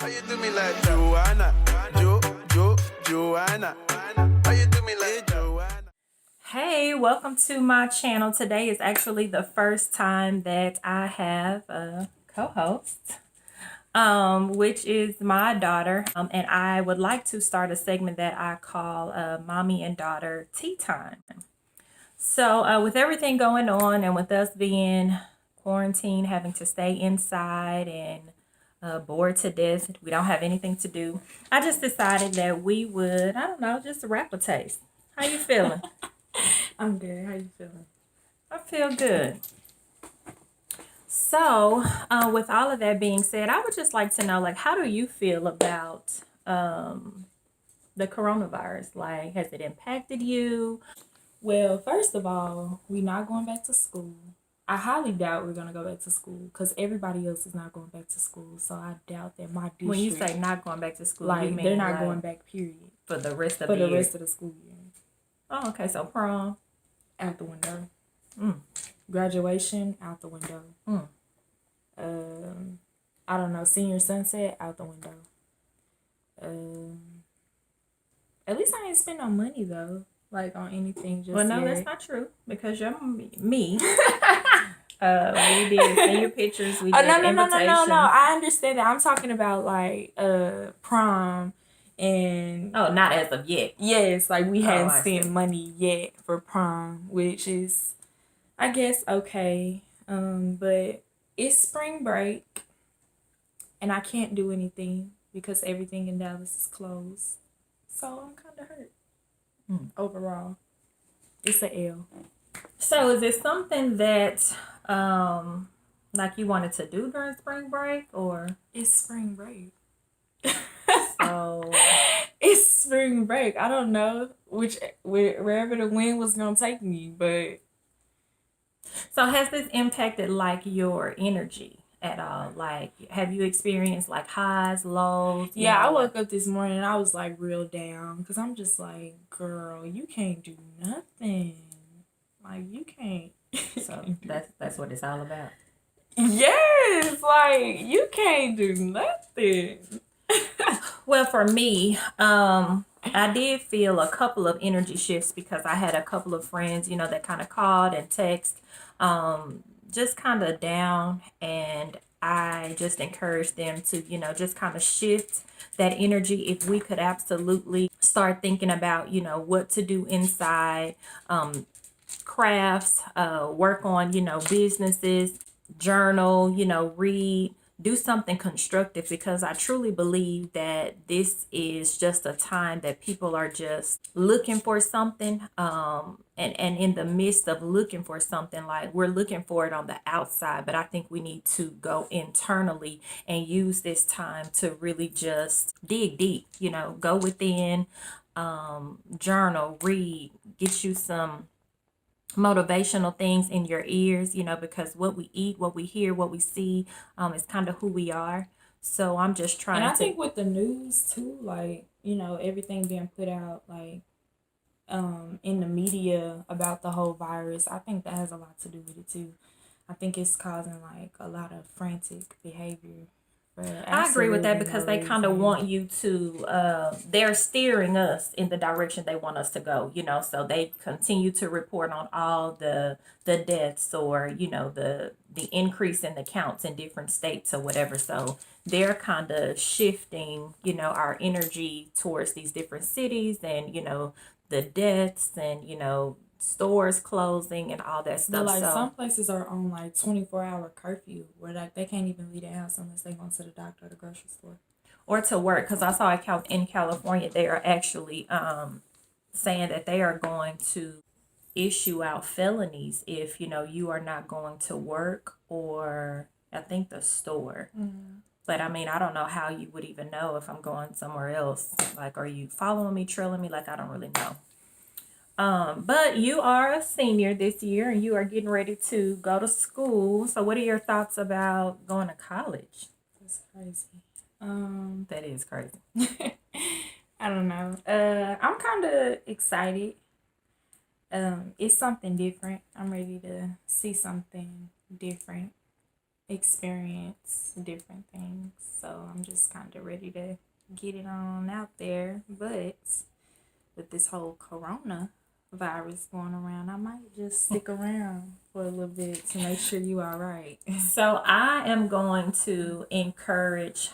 How you do me like Joanna? Joanna. How you do me like Joanna? Hey, welcome to my channel. Today is actually the first time that I have a co-host, which is my daughter. And I would like to start a segment that I call Mommy and Daughter Tea Time. So with everything going on and with us being quarantined, having to stay inside and bored to death, we don't have anything to do. I just decided that we would, I don't know, just rap a taste. How you feeling? I'm good. How you feeling? I feel good. So, with all of that being said, I would just like to know, like, how do you feel about the coronavirus? Like, has it impacted you? Well, first of all, we're not going back to school. I highly doubt we're gonna go back to school because everybody else is not going back to school. So I doubt that my district. When you say not going back to school, like you mean they're not like going back. Period. for the rest of For the the year? rest of the school year. Oh, okay. So prom, Out the window. Mm. Graduation out the window. Mm. I don't know. Senior sunset out the window. At least I ain't spend no money though. Like on anything just well, no, yet. that's not true because you're me. We did senior pictures. We did invitations. No. I understand that. I'm talking about like prom and Oh, not as of yet. yes, like we hadn't I spent see. money yet for prom, which is I guess okay. But it's spring break and I can't do anything because everything in Dallas is closed. So I'm kinda hurt. Overall. It's a L. So is it something that like you wanted to do during spring break or It's spring break. so It's spring break. I don't know wherever the wind was gonna take me, but has this impacted like your energy at all? Like have you experienced like highs, lows? you yeah, I know, woke up this morning and I was like real down because I'm just like, girl, you can't do nothing. Like you can't. so that's what it's all about. Yes, like you can't do nothing. Well, for me, I did feel a couple of energy shifts because I had a couple of friends, that kind of called and text, just kind of down, and I just encouraged them to, just kind of shift that energy. If we could absolutely start thinking about, what to do inside, crafts, work on, businesses, journal, read, do something constructive because I truly believe that this is just a time that people are just looking for something. And in the midst of looking for something, like we're looking for it on the outside, but I think we need to go internally and use this time to really just dig deep, go within, journal, read, get you some motivational things in your ears, because what we eat, what we hear, what we see, is kind of who we are. So I'm just trying And I to think with the news too, like, everything being put out, like, in the media about the whole virus, I think that has a lot to do with it too. I think it's causing like a lot of frantic behavior. I agree with that because they kind of want you to, they're steering us in the direction they want us to go, so they continue to report on all the deaths or, the increase in the counts in different states or whatever. So they're kind of shifting, our energy towards these different cities and, the deaths and, stores closing and all that But stuff. like So some places are on like 24-hour curfew where like they can't even leave their house unless they go to the doctor or the grocery store. or to work, because I saw in California they are actually saying that they are going to issue out felonies if you are not going to work or I think the store. But I mean, I don't know how you would even know if I'm going somewhere else. Like, are you following me, trailing me? Like, I don't really know. But you are a senior this year and you are getting ready to go to school. So what are your thoughts about going to college? That's crazy. That is crazy. I don't know. I'm kind of excited. It's something different. I'm ready to see something different. experience different things. So I'm just kind of ready to get it on out there. But with this whole corona virus going around, I might just stick around for a little bit to make sure you all right. So I am going to encourage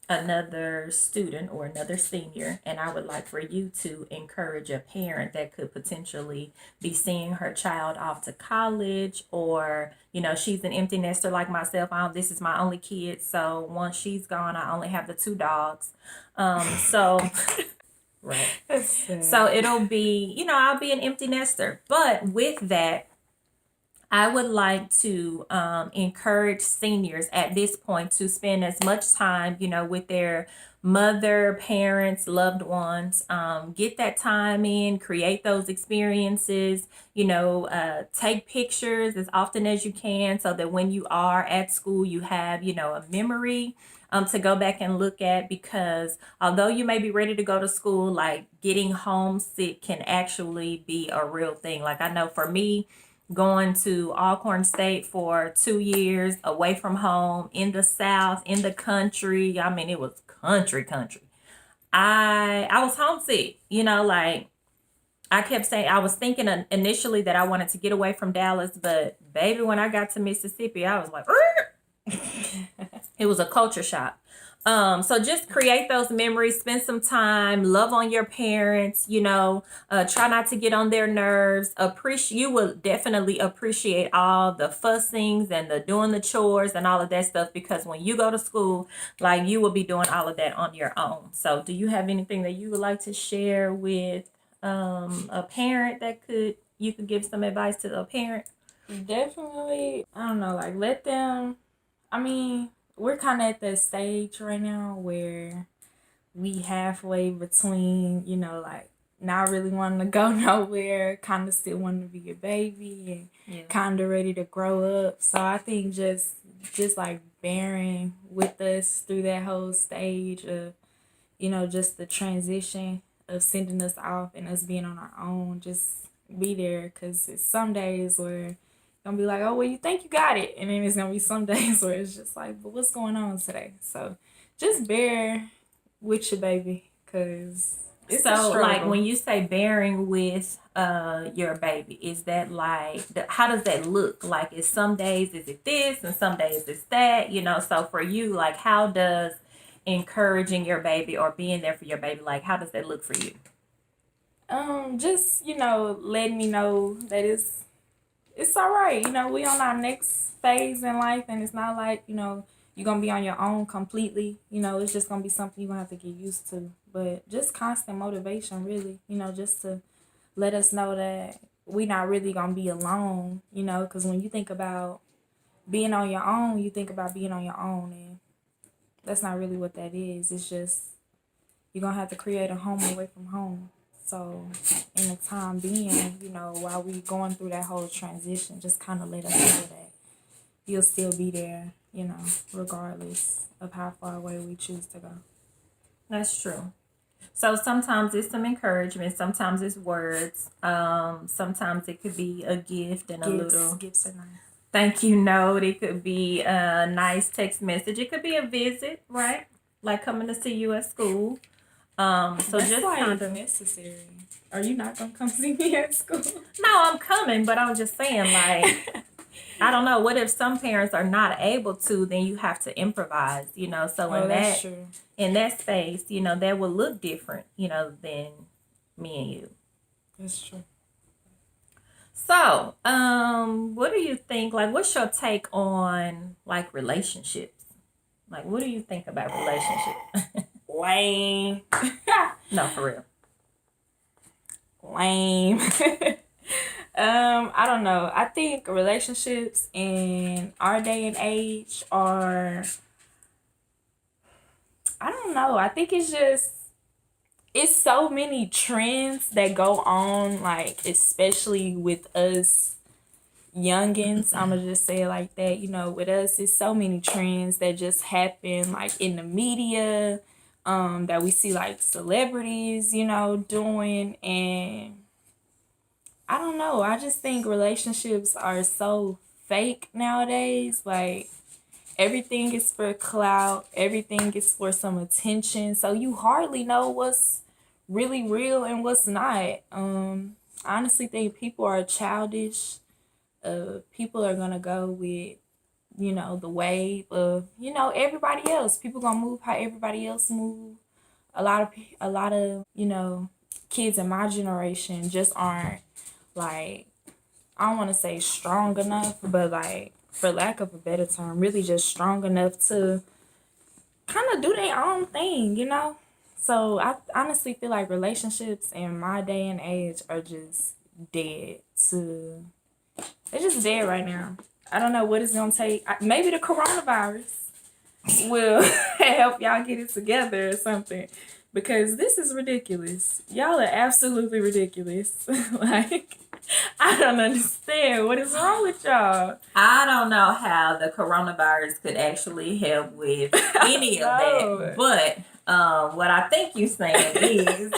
another student or another senior, and I would like for you to encourage a parent that could potentially be seeing her child off to college, or she's an empty nester like myself. This is my only kid, so once she's gone, I only have the two dogs. So right. So it'll be, I'll be an empty nester. But with that, I would like to encourage seniors at this point to spend as much time, with their mother, parents, loved ones. Get that time in, create those experiences, take pictures as often as you can so that when you are at school, you have, a memory to go back and look at, because although you may be ready to go to school, like getting homesick can actually be a real thing. Like I know for me, going to Alcorn State for 2 years away from home in the South, in the country. I mean, it was country. I was homesick, like I kept saying, I was thinking initially that I wanted to get away from Dallas, but baby, when I got to Mississippi, I was like, it was a culture shock. So just create those memories, spend some time, love on your parents, try not to get on their nerves. You will definitely appreciate all the fussings and the doing the chores and all of that stuff, because when you go to school, like you will be doing all of that on your own. So do you have anything that you would like to share with a parent that you could give some advice to a parent? Definitely, I don't know, like let them, we're kind of at that stage right now where we halfway between, like not really wanting to go nowhere, kind of still wanting to be a baby, and kind of ready to grow up. So I think just like bearing with us through that whole stage of, just the transition of sending us off and us being on our own, just be there, because it's some days where gonna be like, oh, well, you think you got it, and then it's gonna be some days where it's just like, but what's going on today? So just bear with your baby, because it's a struggle. Like when you say bearing with your baby, is that like how does that look? Like is some days is it this and some days it's that, so for you, like how does encouraging your baby or being there for your baby, like how does that look for you? Just letting me know that it's all right. We on our next phase in life, and it's not like, you're going to be on your own completely. It's just going to be something you're going to have to get used to. But just constant motivation, really, just to let us know that we're not really going to be alone, because when you think about being on your own, you think about being on your own, and that's not really what that is. It's just you're going to have to create a home away from home. So in the time being, while we going through that whole transition, just kind of let us know that you'll still be there, regardless of how far away we choose to go. That's true. So sometimes it's some encouragement, sometimes it's words, sometimes it could be a gift and Gifts are nice. Thank you note. It could be a nice text message. It could be a visit, right? Like coming to see you at school. So that's just like kind of necessary. Are you not gonna come see me at school? No, I'm coming, but I'm just saying, like, I don't know. What if some parents are not able to? Then you have to improvise, So in that space, that will look different, than me and you. That's true. So, what do you think? Like, what's your take on like relationships? Like, what do you think about relationships? Lame. No, for real. Lame. I don't know. I think relationships in our day and age are, I don't know. I think it's so many trends that go on, like especially with us youngins. I'm gonna just say it like that. With us, it's so many trends that just happen, like in the media, that we see like celebrities, doing, and I don't know. I just think relationships are so fake nowadays. Like, everything is for clout, everything is for some attention. So you hardly know what's really real and what's not. I honestly think people are childish. People are gonna go with, the wave of, everybody else. People gonna move how everybody else move. A lot of kids in my generation just aren't, like, I don't want to say strong enough, but, like, for lack of a better term, really just strong enough to kind of do their own thing. So I honestly feel like relationships in my day and age are just dead. They're just dead right now. I don't know what it's gonna take. Maybe the coronavirus will help y'all get it together or something. Because this is ridiculous. Y'all are absolutely ridiculous. Like, I don't understand what is wrong with y'all. I don't know how the coronavirus could actually help with any of that. But what I think you're saying is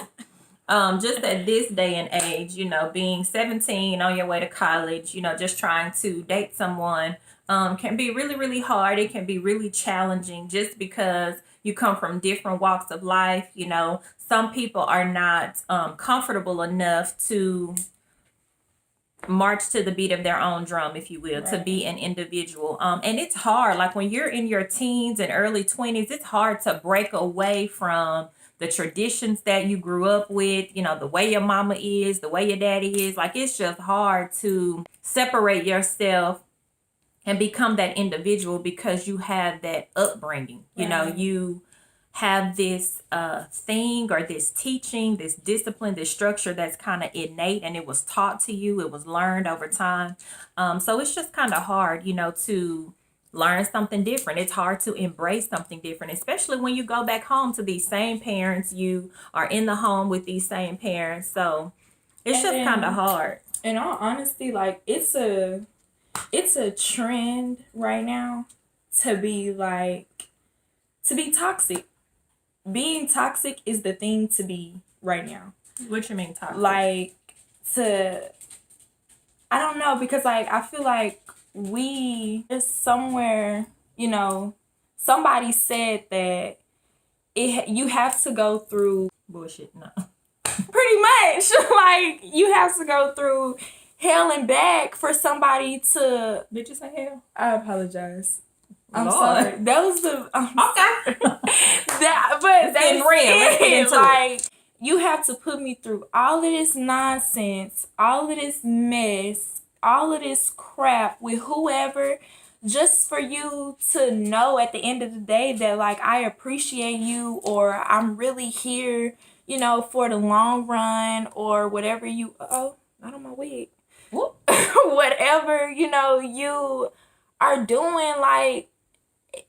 just at this day and age, being 17 on your way to college, just trying to date someone can be really, really hard. It can be really challenging just because you come from different walks of life. Some people are not comfortable enough to march to the beat of their own drum, if you will, to be an individual. And it's hard. Like, when you're in your teens and early 20s, it's hard to break away from the traditions that you grew up with, the way your mama is, the way your daddy is. Like, it's just hard to separate yourself and become that individual because you have that upbringing. You have this thing or this teaching, this discipline, this structure that's kind of innate, and it was taught to you. It was learned over time. So it's just kind of hard, to learn something different. It's hard to embrace something different, especially when you go back home to these same parents. You are in the home with these same parents. So it's just kind of hard. In all honesty, like, it's a trend right now to be toxic. Being toxic is the thing to be right now. What you mean toxic? Like, I don't know, because, like, I feel like it's somewhere, somebody said that you have to go through bullshit. No. Pretty much. Like, you have to go through hell and back for somebody to. Did you say hell? I apologize. I'm Lord. sorry. That was the okay. But it's getting real. Let's get into like, you have to put me through all of this nonsense, all of this mess, all of this crap with whoever, just for you to know at the end of the day that, like, I appreciate you, or I'm really here, for the long run, or whatever you. Oh, not on my wig. Whatever you are doing, like,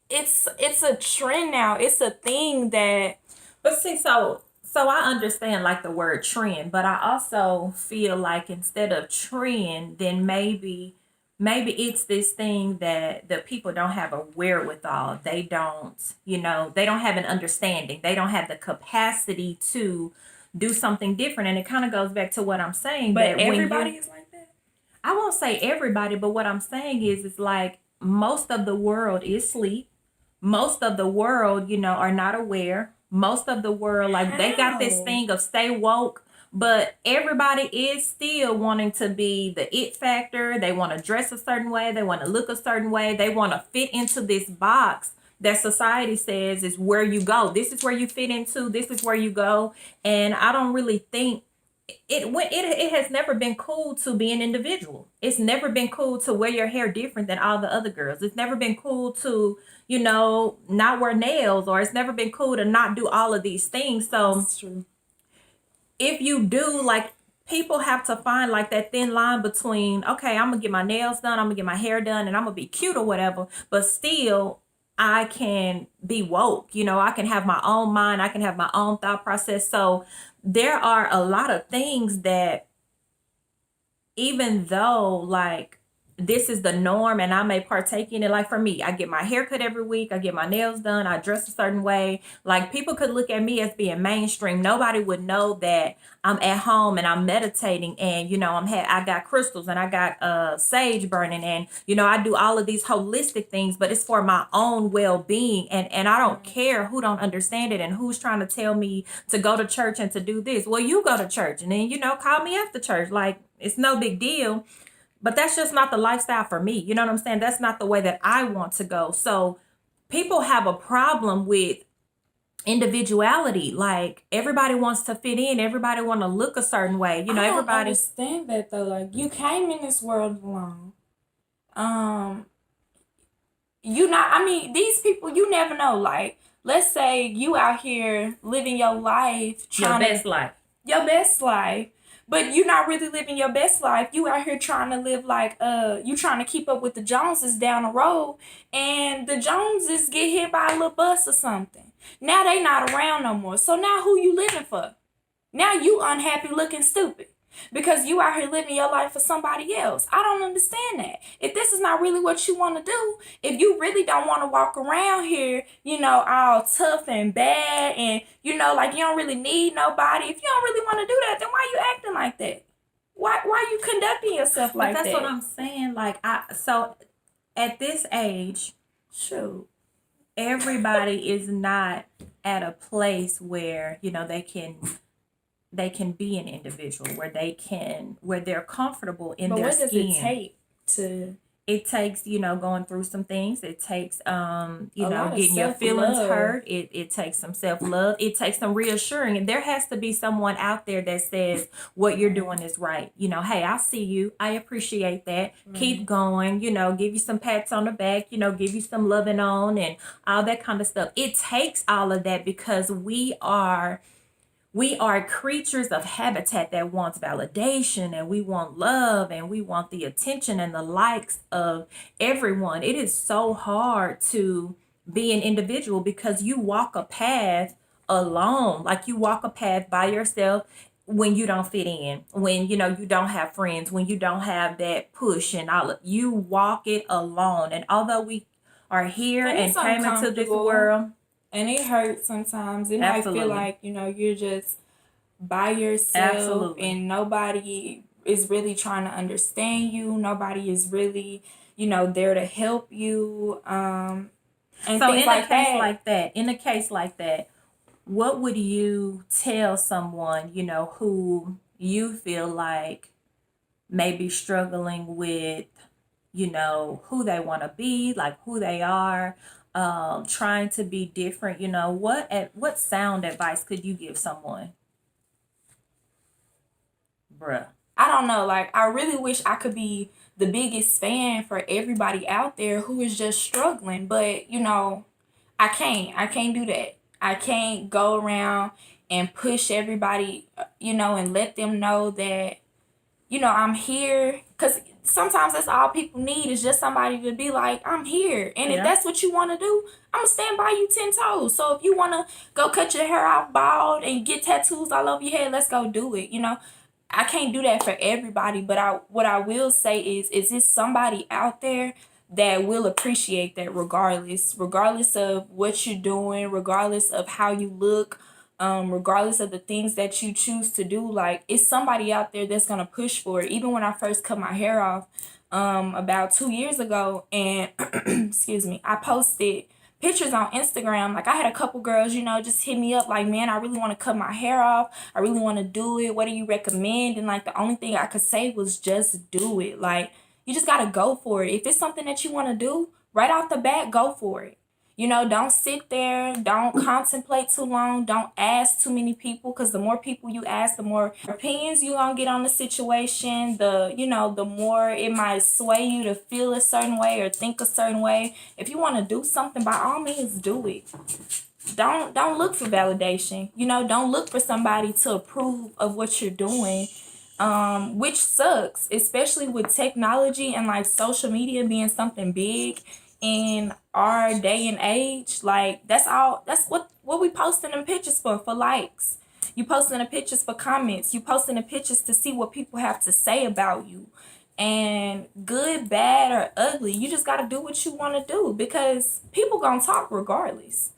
it's a trend now. It's a thing that. But see, so I understand, like, the word trend, but I also feel like instead of trend, then maybe it's this thing that the people don't have a wherewithal. They don't, they don't have an understanding. They don't have the capacity to do something different. And it kind of goes back to what I'm saying. But everybody is like that? I won't say everybody, but what I'm saying is, it's like most of the world is asleep. Most of the world, are not aware. Most of the world, like, they got this thing of stay woke, but everybody is still wanting to be the it factor. They want to dress a certain way. They want to look a certain way. They want to fit into this box that society says is where you go. This is where you fit into. This is where you go. And I don't really think it has never been cool to be an individual. It's never been cool to wear your hair different than all the other girls. It's never been cool to, not wear nails, or it's never been cool to not do all of these things. So that's true. If you do, like, people have to find, like, that thin line between, okay, I'm gonna get my nails done, I'm gonna get my hair done, and I'm gonna be cute or whatever, but still I can be woke. I can have my own mind. I can have my own thought process. So there are a lot of things that, even though, like, this is the norm and I may partake in it. Like for me, I get my hair cut every week, I get my nails done, I dress a certain way. Like people could look at me as being mainstream. Nobody would know that I'm at home and I'm meditating and I got crystals and I got sage burning and I do all of these holistic things, but it's for my own well-being and I don't care who don't understand it and who's trying to tell me to go to church and to do this. Well, you go to church and then call me after church. Like it's no big deal. But that's just not the lifestyle for me. You know what I'm saying? That's not the way that I want to go. So people have a problem with individuality. Like everybody wants to fit in. Everybody want to look a certain way. I don't Everybody. understand that though. Like you came in this world alone. These people, you never know. Like, let's say you out here living your life, Your best life. your best life, but you're not really living your best life. You out here trying to live like you trying to keep up with the Joneses down the road, and the Joneses get hit by a little bus or something. Now they not around no more. So now who you living for? Now you unhappy looking stupid because you out here living your life for somebody else. I don't understand that. If this is not really what you want to do, if you really don't want to walk around here, all tough and bad and, like you don't really need nobody. If you don't really want to do that, then why you acting like that? Why you conducting yourself like But that? that's what I'm saying. Like so at this age, shoot, everybody is not at a place where, they can be an individual where they're comfortable in But their what does skin. it take to It takes, going through some things. It takes, lot of getting your feelings self-love. hurt. It takes some self-love. It takes some reassuring. And there has to be someone out there that says what you're doing is right. Hey, I see you. I appreciate that. Keep going, give you some pats on the back, give you some loving on and all that kind of stuff. It takes all of that because we are creatures of habitat that wants validation and we want love and we want the attention and the likes of everyone. It is so hard to be an individual because you walk a path alone. Like you walk a path by yourself when you don't fit in, when you don't have friends, when you don't have that push and you walk it alone. And although we are here And and it's came into this uncomfortable. world, and it hurts sometimes. It might Absolutely. feel like, you're just by yourself Absolutely. and nobody is really trying to understand you. Nobody is really, there to help you. And so things in like a case that. like that, what would you tell someone, who you feel like may be struggling with, who they want to be, like who they are, trying to be different, what sound advice could you give someone? Bruh. I don't know. Like, I really wish I could be the biggest fan for everybody out there who is just struggling. But, I can't. I can't do that. I can't go around and push everybody, and let them know that, I'm here. Because sometimes that's all people need is just somebody to be like, I'm here. And if Yeah. that's what you want to do, I'm going to stand by you 10 toes. So if you want to go cut your hair off bald and get tattoos all over your head, let's go do it, I can't do that for everybody, but what I will say is there somebody out there that will appreciate that regardless of what you're doing, regardless of how you look, regardless of the things that you choose to do. Like, it's somebody out there that's gonna push for it. Even when I first cut my hair off, about 2 years ago, and excuse me, I posted pictures on Instagram. Like, I had a couple girls, just hit me up like, man, I really want to cut my hair off. I really want to do it. What do you recommend? And like, the only thing I could say was just do it. Like, you just got to go for it. If it's something that you want to do, right off the bat, go for it. Don't sit there. Don't contemplate too long. Don't ask too many people, because the more people you ask, the more opinions you gonna get on the situation. The more it might sway you to feel a certain way or think a certain way. If you want to do something, by all means, do it. Don't look for validation. Don't look for somebody to approve of what you're doing. Which sucks, especially with technology and like social media being something big in our day and age. Like, that's what we posting them pictures for likes. You posting the pictures for comments. You posting the pictures to see what people have to say about you. And good, bad, or ugly, you just got to do what you want to do because people going to talk regardless.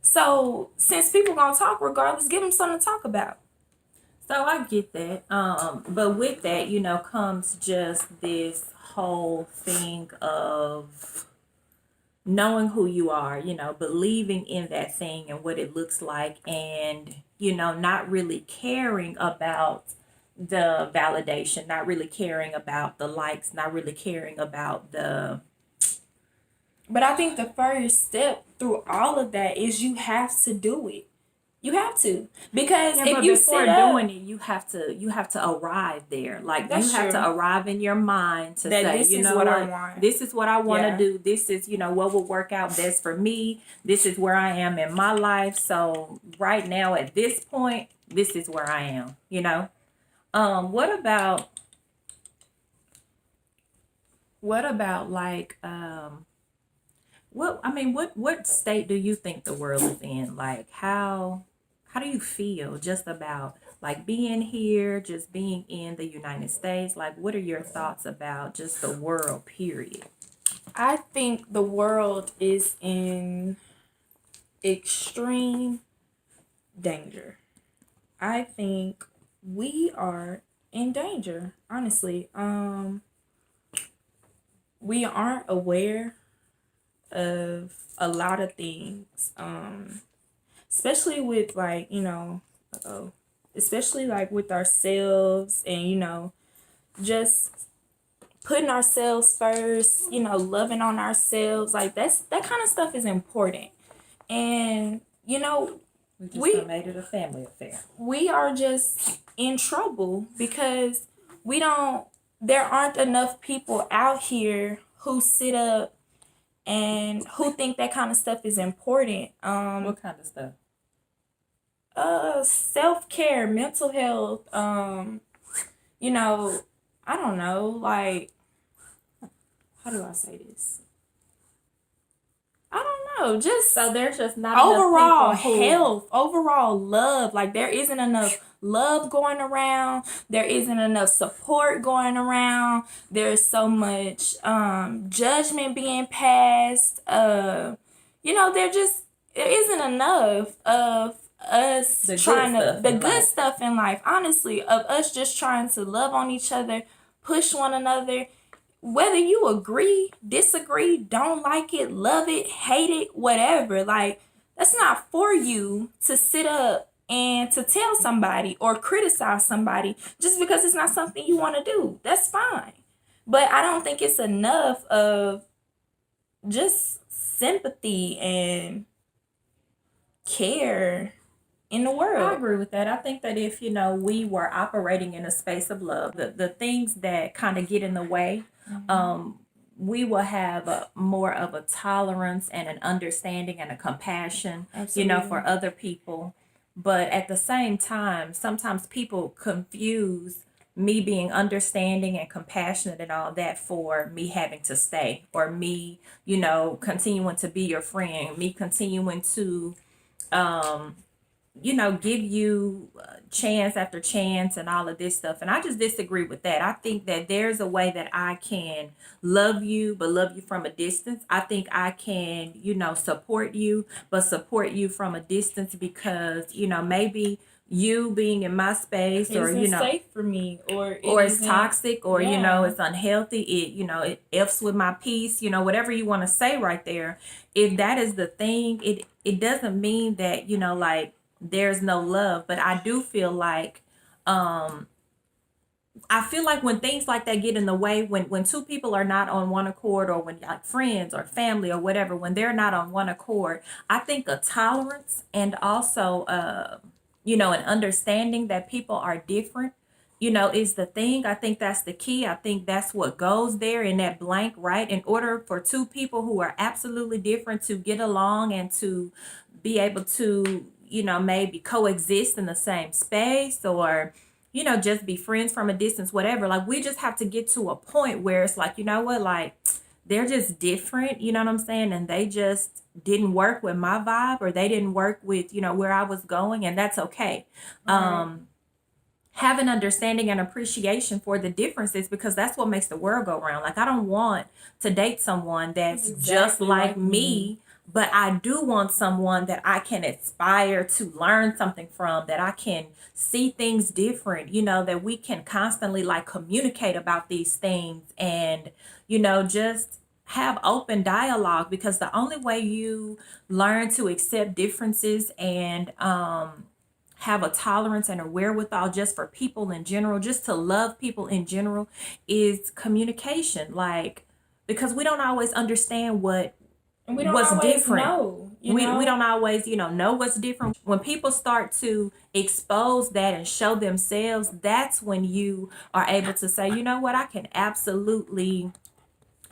So since people going to talk regardless, give them something to talk about. So I get that. But with that, comes just this whole thing of knowing who you are, believing in that thing and what it looks like, and, not really caring about the validation, not really caring about the likes, not really caring about the. But I think the first step through all of that is you have to do it. You have to, because Yeah, if but you before sit up, doing it, you have to arrive there. Like, that's you have true. to arrive in your mind to That say, this you is know what I what, want. this is what I want to Yeah. do. This is, what will work out best for me. This is where I am in my life. So right now, at this point, this is where I am. What about like what state do you think the world is in? Like, how do you feel just about like being here, just being in the United States? Like, what are your thoughts about just the world, period? I think the world is in extreme danger. I think we are in danger, honestly. We aren't aware of a lot of things. Especially with like, uh-oh. Especially like with ourselves and, just putting ourselves first, loving on ourselves. Like that kind of stuff is important. And, We just we done made it a family affair. we are just in trouble because we don't there aren't enough people out here who sit up and who think that kind of stuff is important. What kind of stuff? Self-care, mental health, I don't know, like, how do I say this? I don't know, just So there's just not overall enough people who, health, overall love. Like, there isn't enough love going around. There isn't enough support going around. There's so much judgment being passed. There isn't enough of us The good trying to stuff the in good life. stuff in life, honestly, of us just trying to love on each other, push one another, whether you agree, disagree, don't like it, love it, hate it, whatever. Like, that's not for you to sit up and to tell somebody or criticize somebody just because it's not something you want to do. That's fine. But I don't think it's enough of just sympathy and care in the I world. agree with that. I think that if, we were operating in a space of love, the things that kind of get in the way, we will have more of a tolerance and an understanding and a compassion, Absolutely. for other people. But at the same time, sometimes people confuse me being understanding and compassionate and all that for me having to stay, or me, continuing to be your friend, me continuing to um give you chance after chance and all of this stuff. And I just disagree with that. I think that there's a way that I can love you, but love you from a distance. I think I can, support you, but support you from a distance because, maybe you being in my space, or, Isn't safe for me, or it's isn't- toxic, or Yeah. it's unhealthy, it f's with my peace, whatever you want to say right there. If that is the thing, it doesn't mean that, like, there's no love. But I do feel like when things like that get in the way, when two people are not on one accord, or when like friends or family or whatever, when they're not on one accord, I think a tolerance and also an understanding that people are different, is the thing. I think that's the key. I think that's what goes there in that blank, right? In order for two people who are absolutely different to get along and to be able to, maybe coexist in the same space, or, just be friends from a distance, whatever. Like, we just have to get to a point where it's like, you know what, like, they're just different, you know what I'm saying? And they just didn't work with my vibe, or they didn't work with, where I was going, and that's okay. Right. have an understanding and appreciation for the differences, because that's what makes the world go round. Like, I don't want to date someone that's just like me, but I do want someone that I can aspire to learn something from, that I can see things different, that we can constantly like communicate about these things and, just have open dialogue, because the only way you learn to accept differences and have a tolerance and a wherewithal just for people in general, just to love people in general, is communication. Like, because we don't always understand what's different. We don't always, know what's different. When people start to expose that and show themselves, that's when you are able to say, you know what, I can absolutely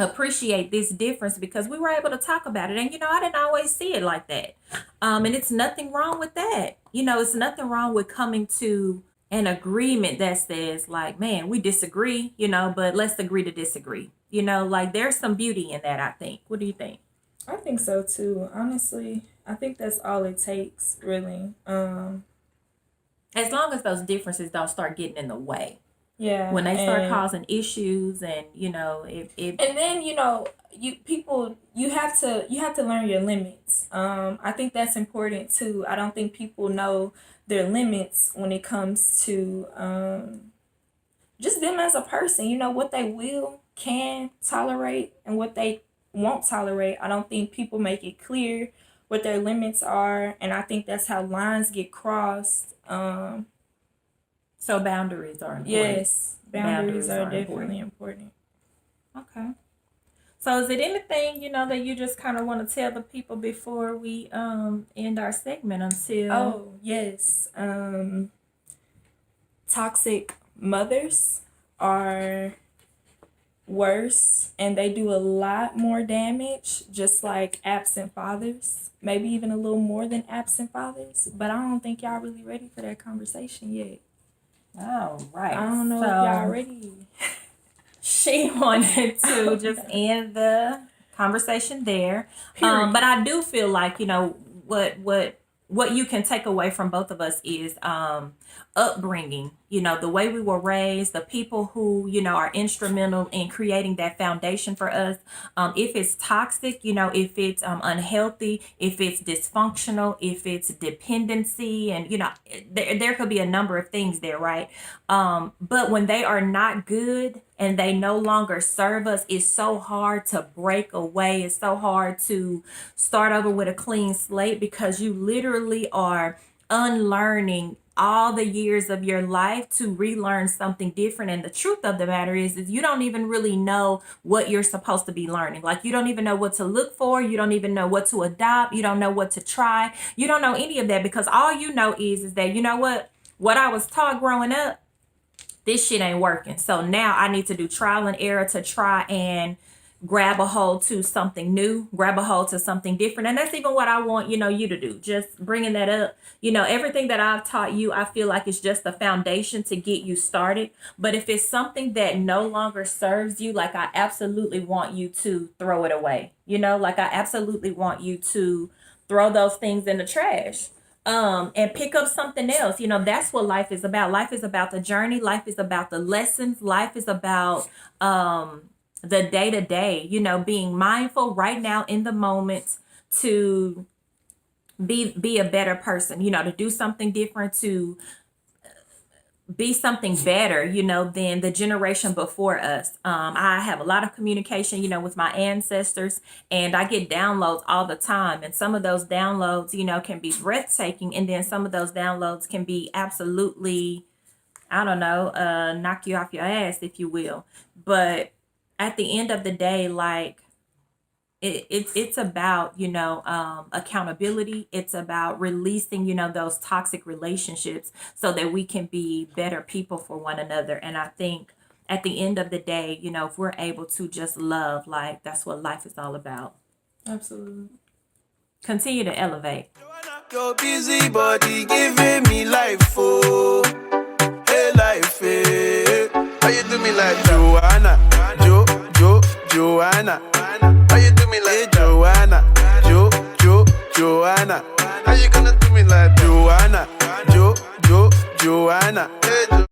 appreciate this difference because we were able to talk about it. And, I didn't always see it like that. And it's nothing wrong with that. It's nothing wrong with coming to an agreement that says like, man, we disagree, but let's agree to disagree. Like there's some beauty in that, I think. What do you think? I think so too. Honestly, I think that's all it takes, really. As long as those differences don't start getting in the way. Yeah. When they start causing issues and, if and then, you have to learn your limits. I think that's important too. I don't think people know their limits when it comes to just them as a person, what they can tolerate and what they won't tolerate. I don't think people make it clear what their limits are, and I think that's how lines get crossed. So boundaries are important. Yes, boundaries are definitely important. Okay. So is it anything, that you just kind of want to tell the people before we end our segment until... Oh, yes. Toxic mothers are worse, and they do a lot more damage, just like absent fathers. Maybe even a little more than absent fathers. But I don't think y'all really ready for that conversation yet. Oh, right. I don't know if y'all ready. She wanted to just end the conversation there. But I do feel like, what you can take away from both of us is upbringing, the way we were raised, the people who, are instrumental in creating that foundation for us. If it's toxic, if it's unhealthy, if it's dysfunctional, if it's dependency, and, there could be a number of things there, right? But when they are not good and they no longer serve us, it's so hard to break away. It's so hard to start over with a clean slate, because you literally are unlearning all the years of your life to relearn something different. And the truth of the matter is you don't even really know what you're supposed to be learning. Like, you don't even know what to look for. You don't even know what to adopt. You don't know what to try. You don't know any of that, because all you know is that, what I was taught growing up, this shit ain't working. So now I need to do trial and error to try and grab a hold to something new, grab a hold to something different. And that's even what I want, you to do. Just bringing that up, everything that I've taught you, I feel like it's just the foundation to get you started. But if it's something that no longer serves you, like, I absolutely want you to throw it away. Like, I absolutely want you to throw those things in the trash. And pick up something else. That's what life is about. Life is about the journey. Life is about the lessons. Life is about the day-to-day, being mindful right now in the moment to be a better person, to do something different, to be something better, than the generation before us. I have a lot of communication, with my ancestors, and I get downloads all the time. And some of those downloads, can be breathtaking. And then some of those downloads can be absolutely, knock you off your ass, if you will. But at the end of the day, like, it's about, accountability. It's about releasing, those toxic relationships so that we can be better people for one another. And I think at the end of the day, if we're able to just love, like, that's what life is all about. Absolutely. Continue to elevate. Your busy body giving me life, oh, hey life, hey. How you do me like Joanna, Joanna? How you do me like Joanna, Joanna? How you gonna do me like Joanna, Joanna? Hey,